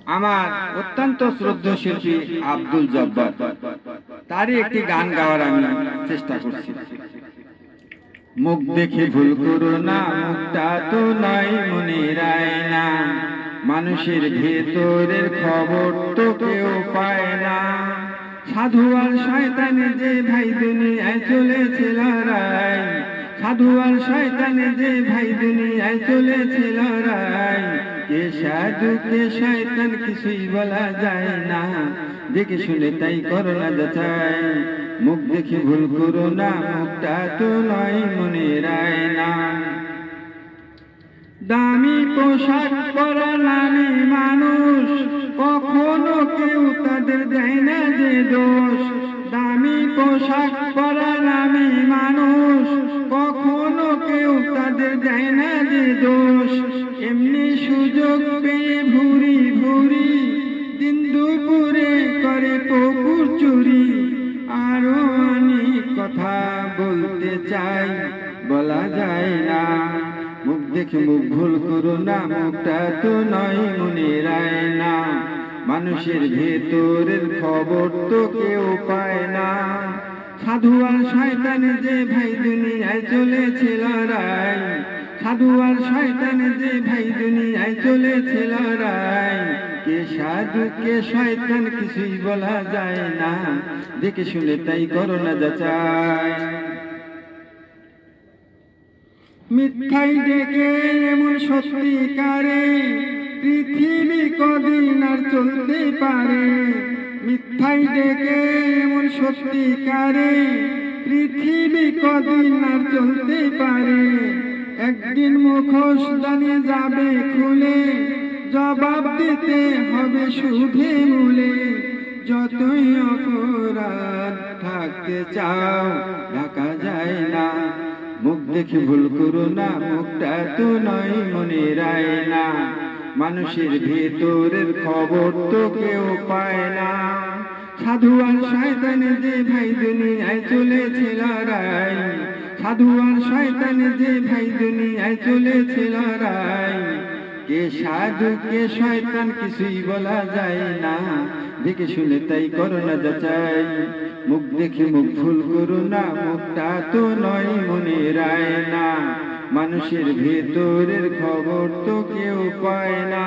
আমার অত্যন্ত শ্রদ্ধেয় শিল্পী আব্দুল জব্বার, তারই একটি গান গাওয়ার আমি চেষ্টা করছি। মুখ দেখে ভুল করো না, মুখটা তো নয় মনের আয়না, মানুষের ভেতরের খবর তো কেউ পায় না। সাধু আর শয়তানে যে ভাই দুনিয়ায় চলেছে লড়াই, সাধু আর শয়তানে যে ভাই দুনিয়ায় চলেছে লড়াই। কে সাধু কে শয়তান কিছুই বলা যায় না, দেখে শুনে তাই করো না যাচাই। মুখ দেখে ভুল করো না, মুখটা তো নয় মনের আয়না। দামি পোশাক পরা নামে মানুষ, কখনো কেউ তাদের দেয় না যে দোষ। দামি পোশাক পরা নামে মানুষ, কখনো কেউ তাদের দেয় না যে দোষ। এমনি সুযোগ পেয়ে ভুরি ভুরি দিন দুপুরে করে পুকুর চুরি। আরো অনেক কথা বলতে চাই, বলা যায় না। মুখ দেখে মুখ ভুল করো না, মুখটা তো নয় মনের আয়না, মানুষের ভেতরের খবর তো কেউ পায় না। সাধু আর শয়তানে যে ভাই দুনিয়ায় চলেছে লড়াই, সাধু আর শয়তানে যে ভাই দুনিয়ায় চলেছে লড়াই। কে সাধু কে শয়তান কিছুই বলা যায় না, দেখে শুনে তাই করো না যাচাই। মিথ্যাই ডেকে এমন সত্যিকারে পৃথিবী কদিন আর চলতে পারে। মিথ্যাই ডেকে এমন সত্যিকারে পৃথিবী কদিন আর চলতে পারে। একদিন মুখোশ দানে যাবে খুলে, জবাব দিতে হবে সুধে মূলে। যতই অপরাধ থাকতে চাও ঢাকা যায় না। মুখ দেখে ভুল করো না, মুখটা তো নয় মনের আয়না, মানুষের ভেতরের খবর তো কেউ পায় না। সাধু আর শয়তানে যে ভাই দুনিয়ায় চলেছে লড়াই, সাধু আর শয়তানে যে ভাই দুনিয়ায় চলেছে লড়াই। কে সাধু কে শয়তান কিছুই বলা যায় না, দেখে শুনে তাই করো না যাচাই। মুখ দেখে মুখ ভুল করো না, মুখটা তো নয় মনের আয়না, মানুষের ভেতরের খবর তো কেউ পায় না।